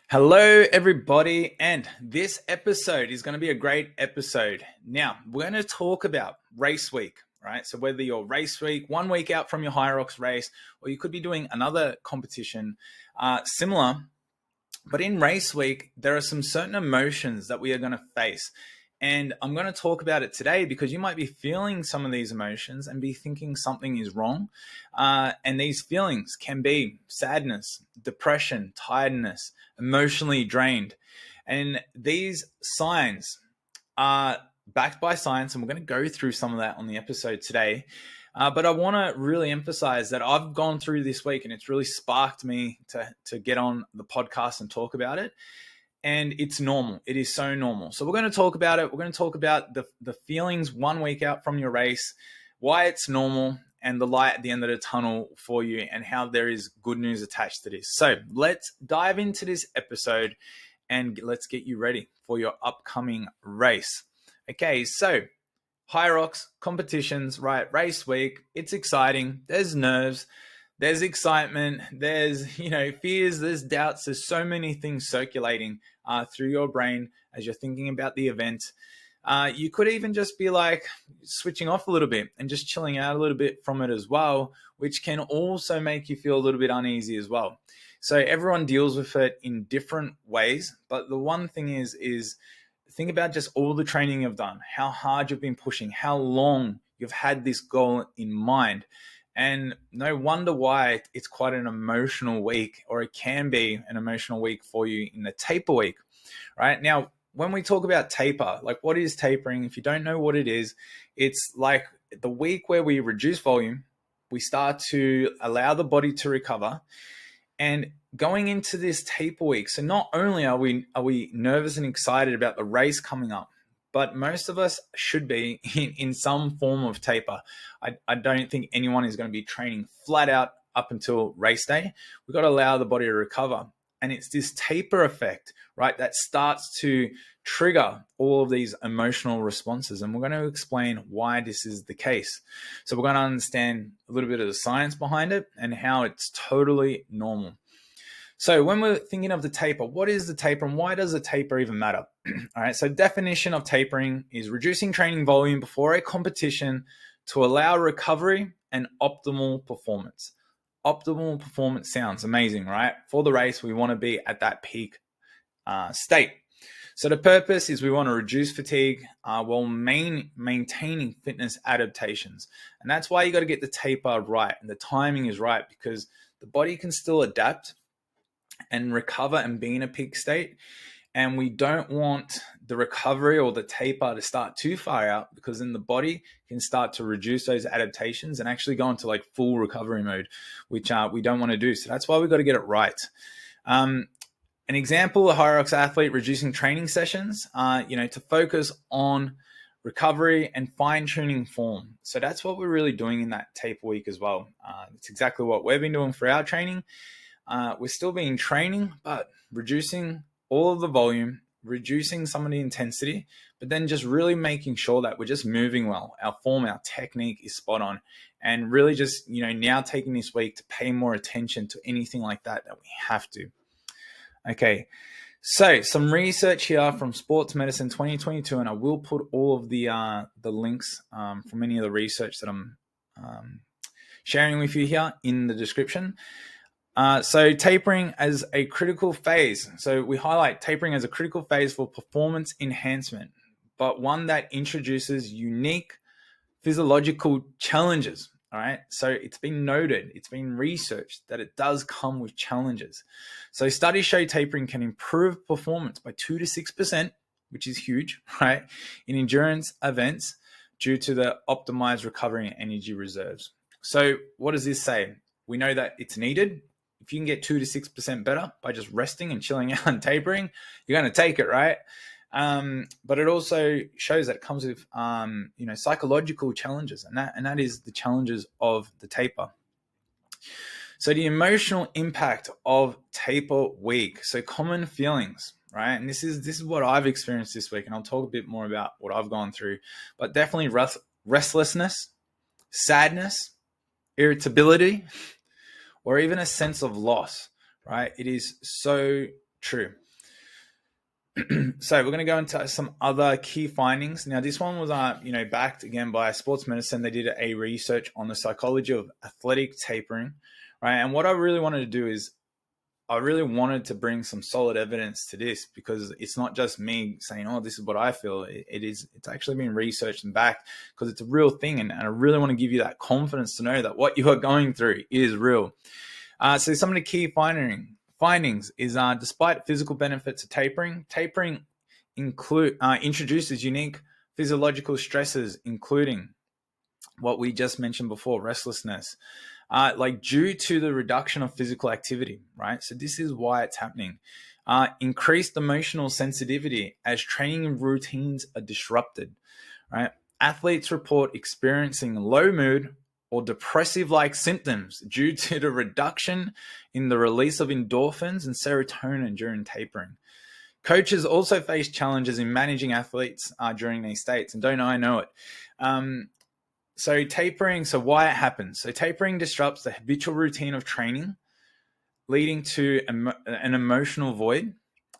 Hello, everybody, and this episode is going to be a great episode. Now, we're going to talk about race week, right? So whether you're race week, 1 week out from your HYROX race, or you could be doing another competition similar, but in race week, there are some certain emotions that we are going to face. And I'm going to talk about it today because you might be feeling some of these emotions and be thinking something is wrong. And these feelings can be sadness, depression, tiredness, emotionally drained. And these signs are backed by science, and we're going to go through some of that on the episode today. But I want to really emphasize that I've gone through this week and it's really sparked me to get on the podcast and talk about it. And it's normal. It is so normal. So we're going to talk about it. We're going to talk about the feelings 1 week out from your race, why it's normal, and the light at the end of the tunnel for you, and how there is good news attached to this. So let's dive into this episode and let's get you ready for your upcoming race. Okay, so HYROX competitions, right? Race week. It's exciting. There's nerves. There's excitement, there's, fears, there's doubts. There's so many things circulating through your brain as you're thinking about the event. You could even just be like switching off a little bit and just chilling out a little bit from it as well, which can also make you feel a little bit uneasy as well. So everyone deals with it in different ways. But the one thing is think about just all the training you've done, how hard you've been pushing, how long you've had this goal in mind. And no wonder why it's quite an emotional week, or it can be an emotional week for you in the taper week, right? Now, when we talk about taper, like what is tapering? If you don't know what it is, it's like the week where we reduce volume, we start to allow the body to recover. And going into this taper week, so not only are we nervous and excited about the race coming up, but most of us should be in some form of taper. I don't think anyone is going to be training flat out up until race day. We've got to allow the body to recover. And it's this taper effect, right, that starts to trigger all of these emotional responses. And we're going to explain why this is the case. So we're going to understand a little bit of the science behind it and how it's totally normal. So when we're thinking of the taper, what is the taper and why does the taper even matter? All right, so definition of tapering is reducing training volume before a competition to allow recovery and optimal performance. Optimal performance sounds amazing, right? For the race, we want to be at that peak state. So the purpose is we want to reduce fatigue while maintaining fitness adaptations. And that's why you got to get the taper right. And the timing is right because the body can still adapt and recover and be in a peak state. And we don't want the recovery or the taper to start too far out, because then the body can start to reduce those adaptations and actually go into like full recovery mode, which we don't want to do. So that's why we've got to get it right. An example, a HYROX athlete reducing training sessions, to focus on recovery and fine-tuning form. So that's what we're really doing in that taper week as well. It's exactly what we've been doing for our training. We're still being training, but reducing all of the volume, reducing some of the intensity, but then just really making sure that we're just moving well. Our form, our technique is spot on, and really just, now taking this week to pay more attention to anything like that we have to. Okay. So some research here from Sports Medicine 2022, and I will put all of the links from any of the research that I'm sharing with you here in the description. So tapering as a critical phase. So we highlight tapering as a critical phase for performance enhancement, but one that introduces unique physiological challenges. All right. So it's been noted, it's been researched that it does come with challenges. So studies show tapering can improve performance by 2 to 6%, which is huge, right, in endurance events due to the optimized recovery and energy reserves. So what does this say? We know that it's needed. If you can get 2 to 6% better by just resting and chilling out and tapering, you're going to take it, right? But it also shows that it comes with, psychological challenges, and that is the challenges of the taper. So the emotional impact of taper week. So common feelings, right? And this is what I've experienced this week, and I'll talk a bit more about what I've gone through. But definitely restlessness, sadness, irritability, or even a sense of loss, right? It is so True. So we're going to go into some other key findings. Now, this one was, backed again by sports medicine. They did a research on the psychology of athletic tapering, right? And what I really wanted to do is I really wanted to bring some solid evidence to this, because it's not just me saying, "Oh, this is what I feel." It's actually been researched and backed, because it's a real thing, and I really want to give you that confidence to know that what you are going through is real. So some of the key findings is, despite physical benefits of tapering introduces unique physiological stresses, including what we just mentioned before, restlessness, like due to the reduction of physical activity, right? So this is why it's happening. Increased emotional sensitivity as training routines are disrupted, right? Athletes report experiencing low mood or depressive-like symptoms due to the reduction in the release of endorphins and serotonin during tapering. Coaches also face challenges in managing athletes during these states, and don't I know it. So tapering, so why it happens. So tapering disrupts the habitual routine of training, leading to an emotional void.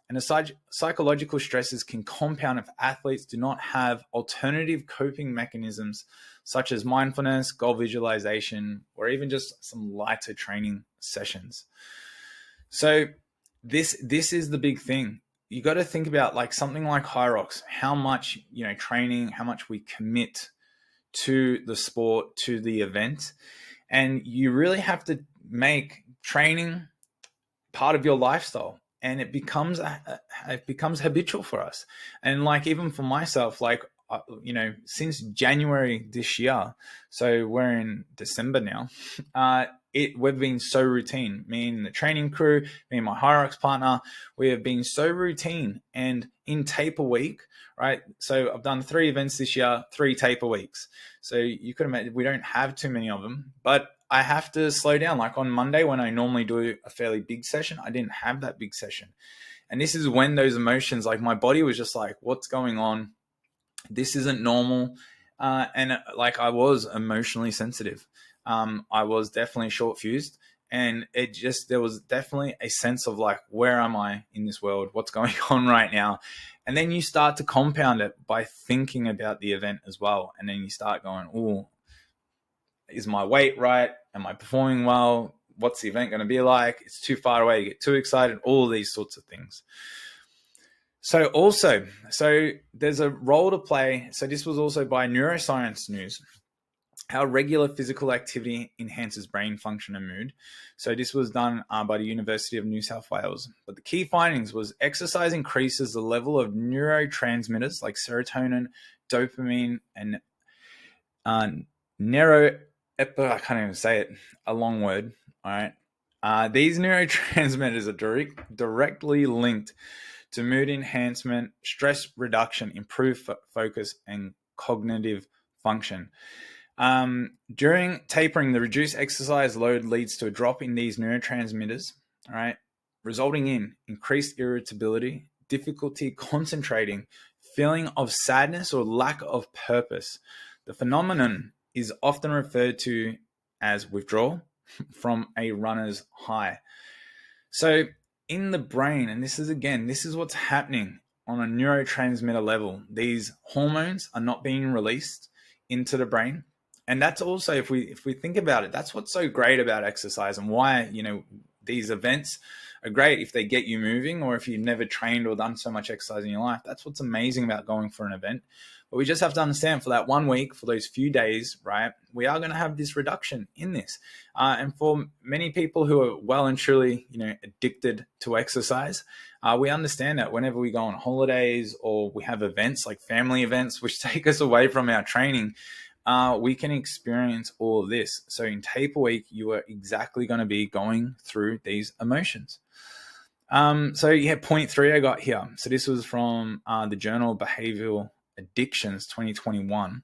And the psychological stresses can compound if athletes do not have alternative coping mechanisms such as mindfulness, goal visualization, or even just some lighter training sessions. So this is the big thing. You got to think about like something like HYROX, how much, training, how much we commit to the sport, to the event. And you really have to make training part of your lifestyle, and it becomes habitual for us. And like, even for myself, like, since January this year, so we're in December now, we've been so routine. Me and the training crew, me and my HYROX partner, we have been so routine. And in taper week, right? So I've done 3 events this year, 3 taper weeks. So you could imagine we don't have too many of them, but I have to slow down. Like on Monday, when I normally do a fairly big session, I didn't have that big session. And this is when those emotions, like my body was just like, what's going on? This isn't normal. And like, I was emotionally sensitive. I was definitely short fused. And there was definitely a sense of like, where am I in this world? What's going on right now? And then you start to compound it by thinking about the event as well. And then you start going, oh, is my weight right? Am I performing well? What's the event going to be like? It's too far away to get too excited. All these sorts of things. So there's a role to play. So this was also by Neuroscience News, how regular physical activity enhances brain function and mood. So this was done by the University of New South Wales. But the key findings was exercise increases the level of neurotransmitters like serotonin, dopamine, and I can't even say it, a long word. All right. These neurotransmitters are directly linked to mood enhancement, stress reduction, improved focus, and cognitive function. During tapering, the reduced exercise load leads to a drop in these neurotransmitters, all right, resulting in increased irritability, difficulty concentrating, feeling of sadness or lack of purpose. The phenomenon is often referred to as withdrawal from a runner's high. So in the brain, and this is what's happening on a neurotransmitter level. These hormones are not being released into the brain. And that's also, if we think about it, that's what's so great about exercise, and why, these events are great if they get you moving, or if you've never trained or done so much exercise in your life. That's what's amazing about going for an event. But we just have to understand, for that 1 week, for those few days, right, we are going to have this reduction in this. And for many people who are well and truly, addicted to exercise, we understand that whenever we go on holidays or we have events like family events, which take us away from our training, we can experience all of this. So in taper week, you are exactly going to be going through these emotions. Point 3 I got here. So this was from the Journal of Behavioral Addictions 2021.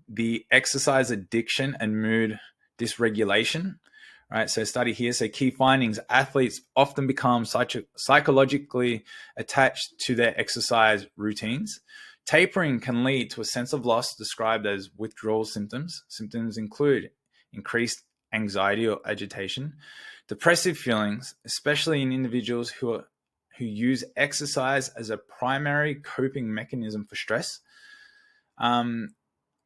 The exercise addiction and mood dysregulation. Right, so study here. So key findings: athletes often become psychologically attached to their exercise routines. Tapering can lead to a sense of loss described as withdrawal symptoms. Symptoms include increased anxiety or agitation, depressive feelings, especially in individuals who who use exercise as a primary coping mechanism for stress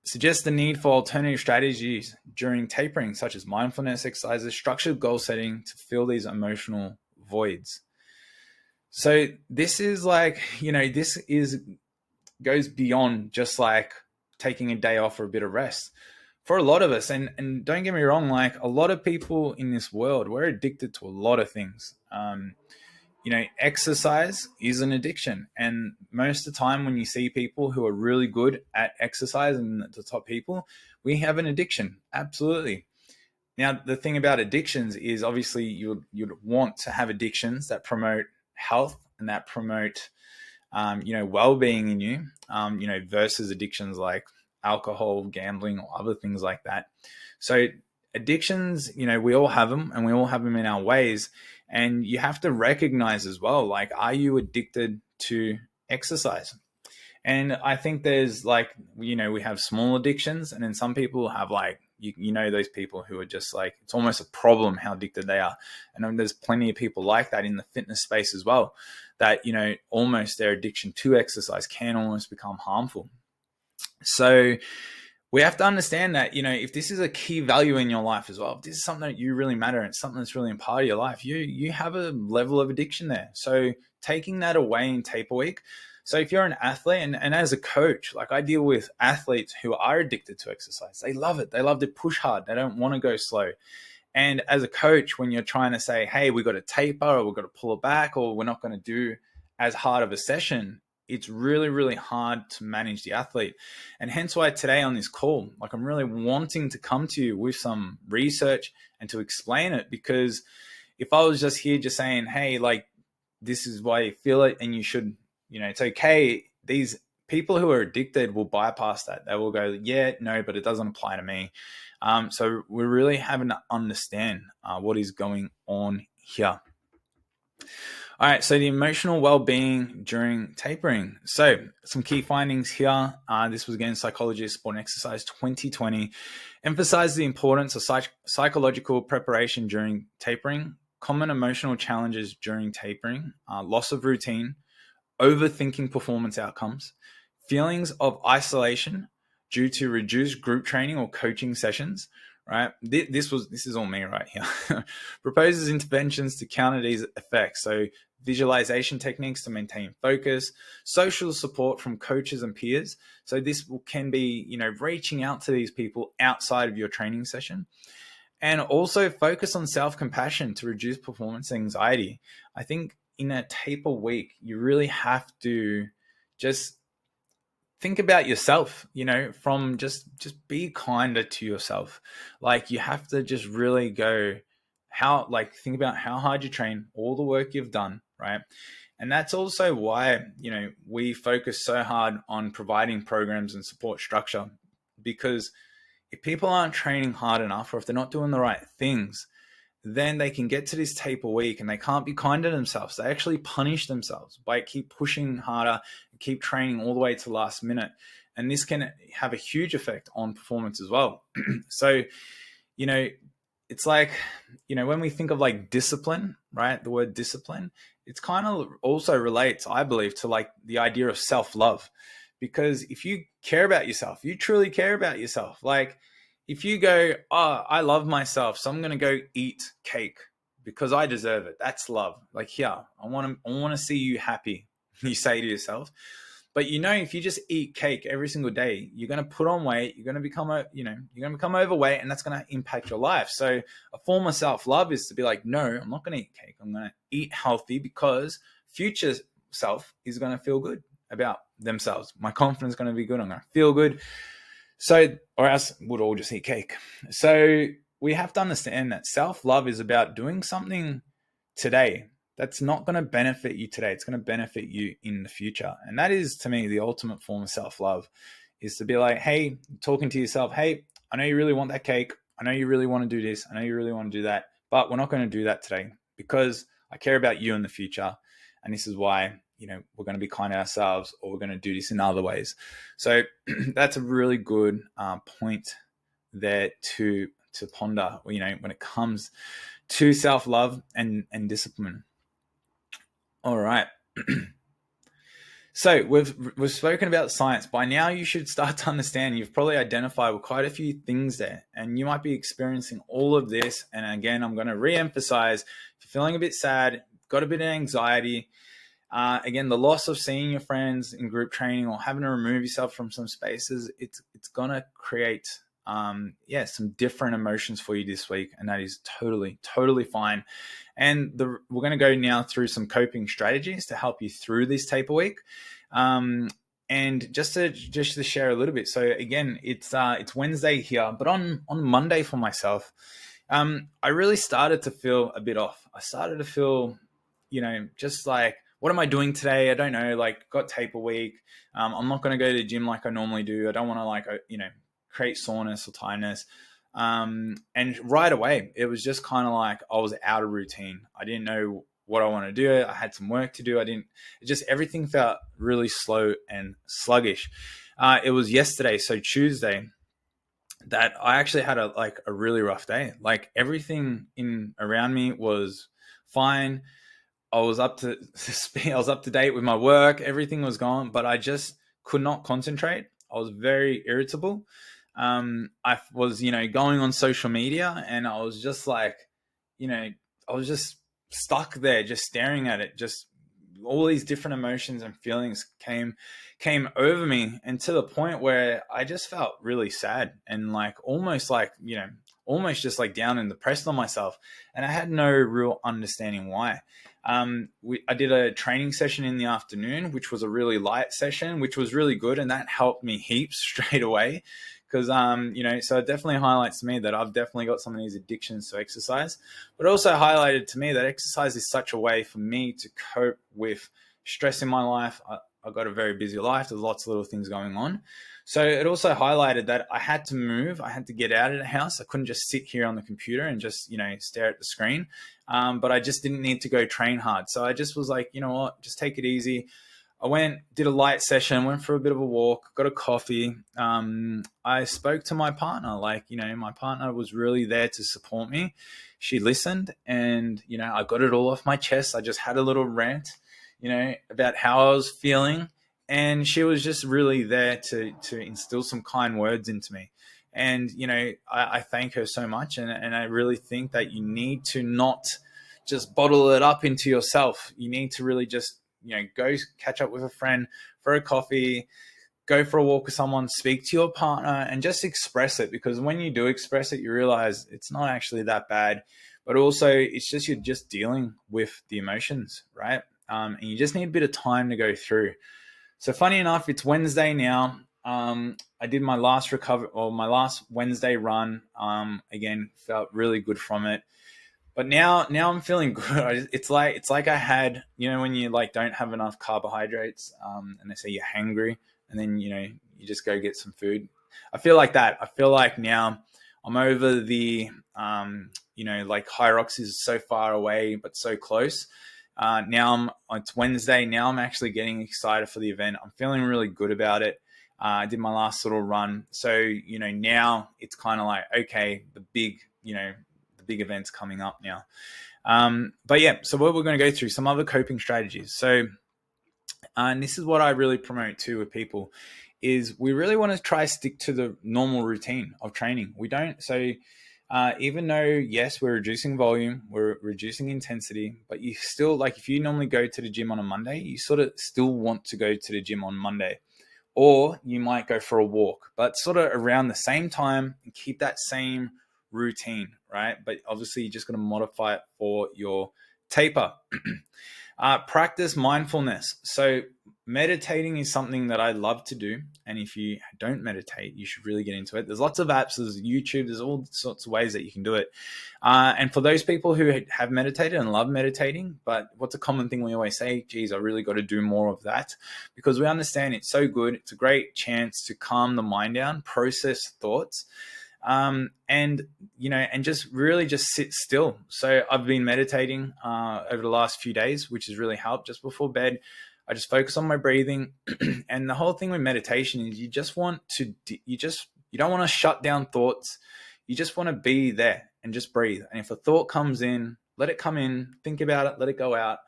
suggest the need for alternative strategies during tapering, such as mindfulness exercises, structured goal setting to fill these emotional voids. So this is like, goes beyond just like taking a day off or a bit of rest. For a lot of us, and don't get me wrong, like a lot of people in this world, we're addicted to a lot of things. Exercise is an addiction. And most of the time when you see people who are really good at exercise and the top people, we have an addiction. Absolutely. Now, the thing about addictions is obviously you'd want to have addictions that promote health and that promote, well-being in you, versus addictions like alcohol, gambling, or other things like that. So addictions, we all have them, and we all have them in our ways. And you have to recognize as well, like, are you addicted to exercise? And I think there's like, we have small addictions, and then some people have like, those people who are just like, it's almost a problem how addicted they are. And there's plenty of people like that in the fitness space as well, that, almost their addiction to exercise can almost become harmful. So we have to understand that, if this is a key value in your life as well, if this is something that you really matter, and it's something that's really a part of your life, you have a level of addiction there. So taking that away in taper week. So if you're an athlete, and as a coach, like I deal with athletes who are addicted to exercise. They love it. They love to push hard. They don't want to go slow. And as a coach, when you're trying to say, hey, we've got to taper, or we've got to pull it back, or we're not going to do as hard of a session, it's really, really hard to manage the athlete. And hence why today on this call, like I'm really wanting to come to you with some research and to explain it, because if I was just here just saying, hey, like this is why you feel it and you should, it's okay. These people who are addicted will bypass that. They will go, yeah, no, but it doesn't apply to me. So we're really having to understand what is going on here. All right, so the emotional well-being during tapering. So some key findings here. This was again Psychology of Sport and Exercise 2020. Emphasized the importance of psychological preparation during tapering, common emotional challenges during tapering, loss of routine, overthinking performance outcomes, feelings of isolation due to reduced group training or coaching sessions, right? This is all me right here. Proposes interventions to counter these effects. So visualization techniques to maintain focus, social support from coaches and peers. So this can be, reaching out to these people outside of your training session. And also focus on self-compassion to reduce performance anxiety. I think in a taper week, you really have to just think about yourself, from just be kinder to yourself. Like you have to just really go think about how hard you train, all the work you've done, right? And that's also why, we focus so hard on providing programs and support structure, because if people aren't training hard enough, or if they're not doing the right things, then they can get to this taper week and they can't be kind to themselves. They actually punish themselves by keep pushing harder and keep training all the way to the last minute. And this can have a huge effect on performance as well. So, it's like, when we think of like discipline, right? The word discipline, it's kind of also relates, I believe, to like the idea of self-love. Because if you care about yourself, you truly care about yourself. Like, if you go, oh, I love myself, so I'm going to go eat cake because I deserve it. That's love. Like, yeah, I want to see you happy, you say to yourself. But if you just eat cake every single day, you're going to put on weight, you're going to become overweight, and that's going to impact your life. So a form of self-love is to be like, no, I'm not going to eat cake. I'm going to eat healthy because future self is going to feel good about themselves. My confidence is going to be good. I'm going to feel good. So, or else we'd all just eat cake. So we have to understand that self-love is about doing something today that's not going to benefit you today. It's going to benefit you in the future. And that is, to me, the ultimate form of self-love, is to be like, hey, talking to yourself, hey, I know you really want that cake. I know you really want to do this. I know you really want to do that, but we're not going to do that today because I care about you in the future. And this is why, we're going to be kind to ourselves, or we're going to do this in other ways. So that's a really good point there to ponder, when it comes to self-love and discipline. All right. So we've spoken about science. By now, you should start to understand. You've probably identified with quite a few things there, and you might be experiencing all of this. And again, I'm going to re-emphasize: if you're feeling a bit sad, got a bit of anxiety, again, the loss of seeing your friends in group training or having to remove yourself from some spaces, it's gonna create some different emotions for you this week, and that is totally fine. And we're going to go now through some coping strategies to help you through this taper week. And just to share a little bit. So again, it's Wednesday here, but on Monday for myself, I really started to feel a bit off. I started to feel, just like, what am I doing today? I don't know, like, got taper week. I'm not going to go to the gym like I normally do. I don't want to create soreness or tiredness. And right away, it was just kind of like I was out of routine. I didn't know what I want to do. I had some work to do. Everything felt really slow and sluggish. It was yesterday, so Tuesday, that I actually had a really rough day. Like, everything around me was fine. I was up to date with my work. Everything was gone, but I just could not concentrate. I was very irritable. I was, going on social media, and I was just like, I was just stuck there, just staring at it. Just all these different emotions and feelings came over me, and to the point where I just felt really sad and almost just like down and depressed on myself. And I had no real understanding why. I did a training session in the afternoon, which was a really light session, which was really good. And that helped me heaps straight away. Because, so it definitely highlights to me that I've definitely got some of these addictions to exercise. But it also highlighted to me that exercise is such a way for me to cope with stress in my life. I've got a very busy life. There's lots of little things going on. So it also highlighted that I had to move. I had to get out of the house. I couldn't just sit here on the computer and just, stare at the screen. But I just didn't need to go train hard. So I just was like, you know what, just take it easy. I went, did a light session, went for a bit of a walk, got a coffee. I spoke to my partner. My partner was really there to support me. She listened, and, I got it all off my chest. I just had a little rant, about how I was feeling. And she was just really there to instill some kind words into me. And, I thank her so much. And I really think that you need to not just bottle it up into yourself. You need to really just, go catch up with a friend for a coffee, go for a walk with someone, speak to your partner, and just express it. Because when you do express it, you realize it's not actually that bad. But also, it's just you're just dealing with the emotions, right? And you just need a bit of time to go through. So funny enough, it's Wednesday now. I did my last my last Wednesday run. Again, felt really good from it. But now I'm feeling good. It's like I had, when you don't have enough carbohydrates, and they say you're hangry, and then, you just go get some food. I feel like that. I feel like now I'm over the, HYROX is so far away, but so close. It's Wednesday. Now I'm actually getting excited for the event. I'm feeling really good about it. I did my last little run. So, now it's kind of like, okay, the big events coming up now. But yeah, so what we're going to go through some other coping strategies. So, and this is what I really promote too with people, is we really want to try stick to the normal routine of training. We don't, so even though, yes, we're reducing volume, we're reducing intensity, but you still, if you normally go to the gym on a Monday, you sort of still want to go to the gym on Monday. Or you might go for a walk, but sort of around the same time, and keep that same routine, right? But obviously, you're just going to modify it for your taper. Practice mindfulness. So meditating is something that I love to do. And if you don't meditate, you should really get into it. There's lots of apps, there's YouTube, there's all sorts of ways that you can do it. And for those people who have meditated and love meditating, but what's a common thing we always say? Geez, I really got to do more of that, because we understand it's so good. It's a great chance to calm the mind down, process thoughts, and just really just sit still. So I've been meditating over the last few days, which has really helped. Just before bed, I just focus on my breathing. And the whole thing with meditation is you don't want to shut down thoughts. You just want to be there and just breathe. And if a thought comes in, let it come in, think about it, let it go out.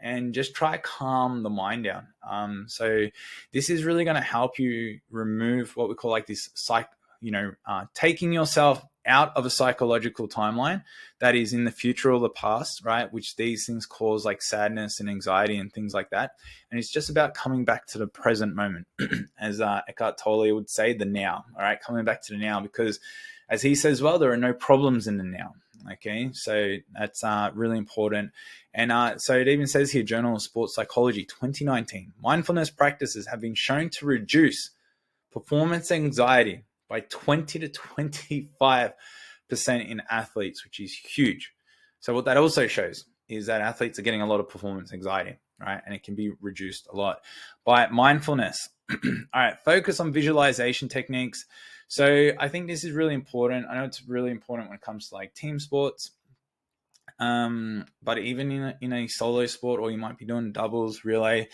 and just try calm the mind down. So this is really going to help you remove what we call like this taking yourself out of a psychological timeline that is in the future or the past, right? Which these things cause like sadness and anxiety and things like that. And it's just about coming back to the present moment, as Eckhart Tolle would say, the now. All right, coming back to the now, because as he says, well, there are no problems in the now. Okay, so that's really important. And so it even says here, Journal of Sports Psychology 2019, mindfulness practices have been shown to reduce performance anxiety by 20 to 25% in athletes, which is huge. So what that also shows is that athletes are getting a lot of performance anxiety, right? And it can be reduced a lot by mindfulness. All right, focus on visualization techniques. So I think this is really important. I know it's really important when it comes to like team sports, but even in a solo sport, or you might be doing doubles, relay,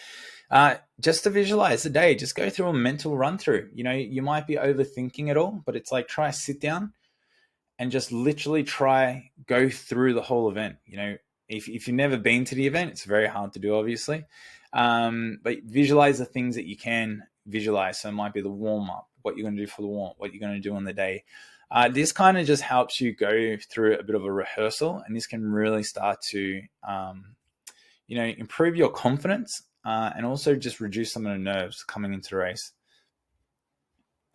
just to visualize the day, just go through a mental run through. You might be overthinking it all, but it's like try sit down and just literally go through the whole event. If you've never been to the event, it's very hard to do, obviously. But visualize the things that you can visualize. So it might be the warm up, what you're going to do for the warm up, what you're going to do on the day. This kind of just helps you go through a bit of a rehearsal, and this can really start to, improve your confidence and also just reduce some of the nerves coming into the race.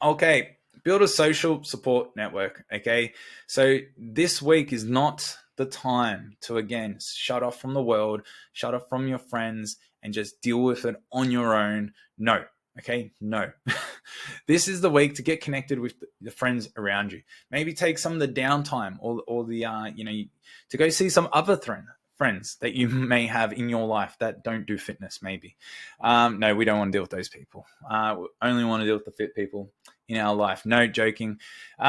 Okay, build a social support network. Okay, so this week is not the time to, again, shut off from the world, shut off from your friends, and just deal with it on your own. No. Okay, no. This is the week to get connected with the friends around you. Maybe take some of the downtime or the, to go see some other friends that you may have in your life that don't do fitness, maybe. No, we don't want to deal with those people. We only want to deal with the fit people in our life. No, joking. What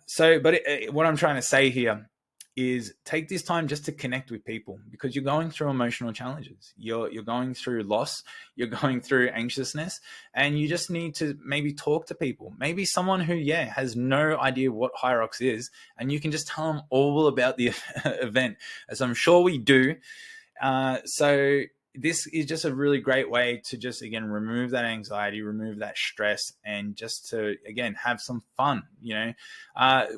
I'm trying to say here is take this time just to connect with people, because you're going through emotional challenges. You're going through loss, you're going through anxiousness, and you just need to maybe talk to people. Maybe someone who, has no idea what HYROX is, and you can just tell them all about the event, as I'm sure we do. So this is just a really great way to just, again, remove that anxiety, remove that stress, and just to, again, have some fun.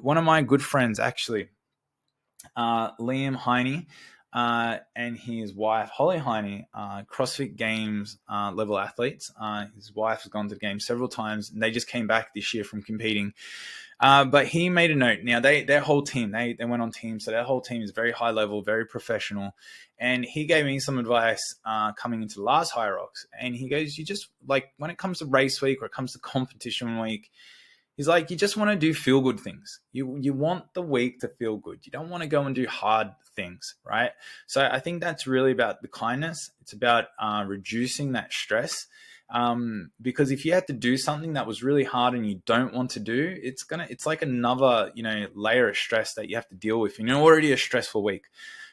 One of my good friends, actually, Liam Heine and his wife Holly Heine, CrossFit Games level athletes. His wife has gone to the games several times, and they just came back this year from competing. But he made a note. Now their whole team, they went on teams, so their whole team is very high level, very professional. And he gave me some advice coming into the last HYROX, and he goes, you just, like, when it comes to race week or it comes to competition week, he's like, you just want to do feel good things. You want the week to feel good. You don't want to go and do hard things, right? So I think that's really about the kindness. It's about reducing that stress. Because if you had to do something that was really hard and you don't want to do, it's like another, layer of stress that you have to deal with. Already a stressful week.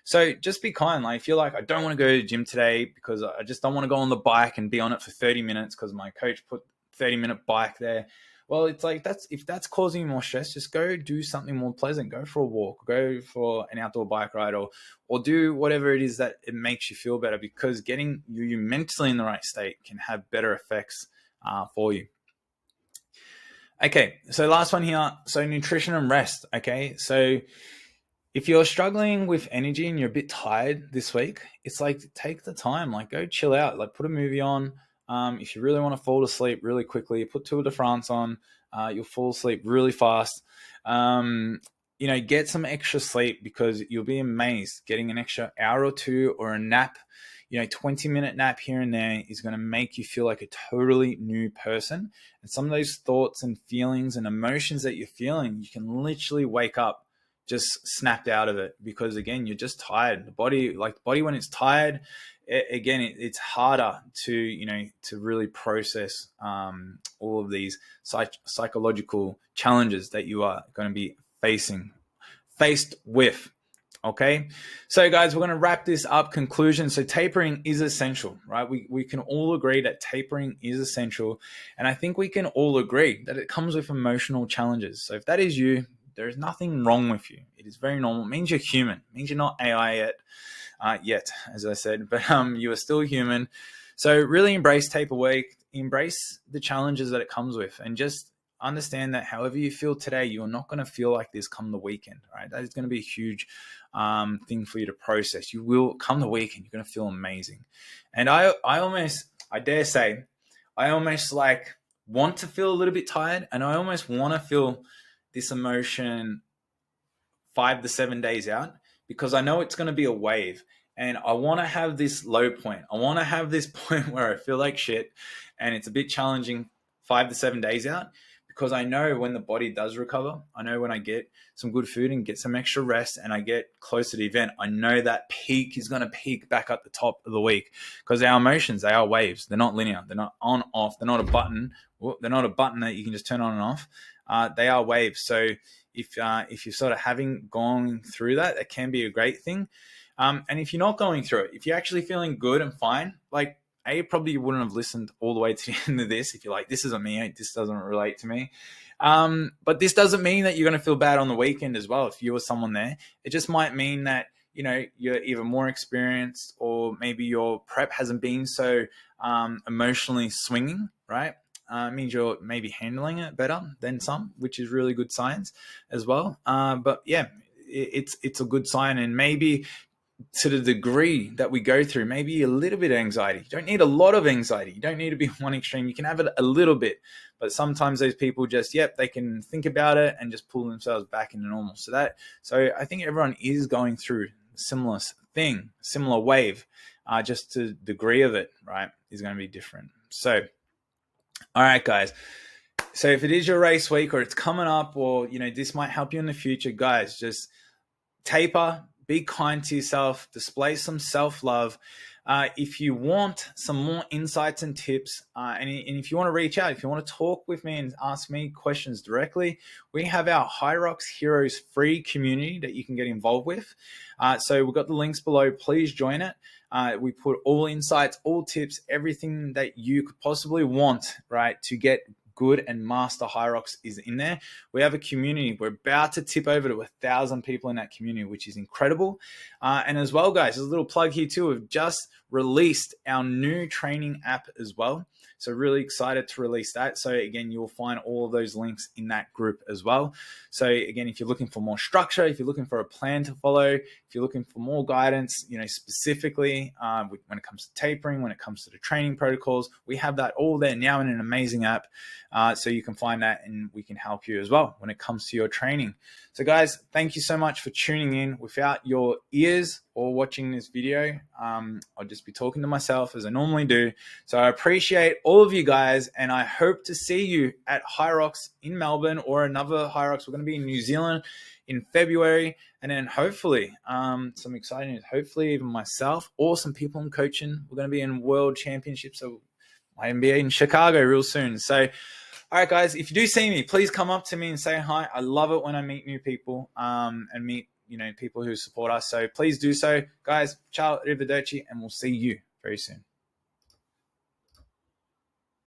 So just be kind. Like, if you're like, I don't want to go to the gym today because I just don't want to go on the bike and be on it for 30 minutes because my coach put 30-minute bike there. Well, it's like, if that's causing you more stress, just go do something more pleasant. Go for a walk, go for an outdoor bike ride, or do whatever it is that it makes you feel better, because getting you mentally in the right state can have better effects for you. Okay, so last one here. So nutrition and rest. Okay, so if you're struggling with energy and you're a bit tired this week, it's like, take the time, like, go chill out, like, put a movie on. If you really want to fall asleep really quickly, put Tour de France on. You'll fall asleep really fast. Get some extra sleep, because you'll be amazed. Getting an extra hour or two, or a nap, 20-minute nap here and there, is going to make you feel like a totally new person. And some of those thoughts and feelings and emotions that you're feeling, you can literally wake up just snapped out of it, because, again, you're just tired. The body when it's tired, it's harder to really process all of these psychological challenges that you are going to be faced with. Okay, so guys, we're going to wrap this up. Conclusion. So tapering is essential, right? We can all agree that tapering is essential, and I think we can all agree that it comes with emotional challenges. So if that is you, there is nothing wrong with you. It is very normal. It means you're human. It means you're not AI yet. yet, as I said, but you are still human. So really embrace taper week, embrace the challenges that it comes with, and just understand that however you feel today, you're not going to feel like this come the weekend, right? That is going to be a huge thing for you to process. You will come the weekend, you're going to feel amazing. And I dare say, I almost like want to feel a little bit tired, and I almost want to feel this emotion 5 to 7 days out, because I know it's going to be a wave. And I want to have this low point. I want to have this point where I feel like shit and it's a bit challenging 5 to 7 days out, because I know when the body does recover, I know when I get some good food and get some extra rest and I get closer to the event, I know that peak is going to peak back at the top of the week, because our emotions, they are waves. They're not linear. They're not on, off. They're not a button. They're not a button that you can just turn on and off. They are waves. So if you're sort of gone through that, it can be a great thing. And if you're not going through it, if you're actually feeling good and fine, like probably wouldn't have listened all the way to the end of this if you're like, this isn't me, this doesn't relate to me. But this doesn't mean that you're going to feel bad on the weekend as well if you were someone there. It just might mean that, you're either more experienced, or maybe your prep hasn't been so emotionally swinging, right? It means you're maybe handling it better than some, which is really good signs as well. But yeah, it's a good sign. And maybe to the degree that we go through, maybe a little bit of anxiety. You don't need a lot of anxiety. You don't need to be one extreme. You can have it a little bit, but sometimes those people just, they can think about it and just pull themselves back into normal. So I think everyone is going through a similar thing, similar wave, just the degree of it, right, is going to be different. So, all right, guys. So if it is your race week or it's coming up, or, this might help you in the future, guys, just taper, be kind to yourself, display some self-love. If you want some more insights and tips, and if you want to reach out, if you want to talk with me and ask me questions directly, we have our HYROX Heroes free community that you can get involved with. So we've got the links below. Please join it. We put all insights, all tips, everything that you could possibly want, right, to get good and master HYROX is in there. We have a community. We're about to tip over to 1,000 people in that community, which is incredible. And as well, guys, there's a little plug here too. We've just released our new training app as well. So really excited to release that. So again, you'll find all of those links in that group as well. So again, if you're looking for more structure, if you're looking for a plan to follow, if you're looking for more guidance, specifically when it comes to tapering, when it comes to the training protocols, we have that all there now in an amazing app. So you can find that and we can help you as well when it comes to your training. So guys, thank you so much for tuning in. Without your ears or watching this video, I'll just be talking to myself as I normally do. So I appreciate all of you guys, and I hope to see you at HYROX in Melbourne, or another HYROX. We're going to be in New Zealand in February, and then hopefully some exciting news. Hopefully even myself or some people I'm coaching. We're going to be in World Championships, so I am in Chicago real soon. So all right, guys, if you do see me, please come up to me and say hi. I love it when I meet new people and meet people who support us. So please do so. Guys, ciao, arrivederci, and we'll see you very soon.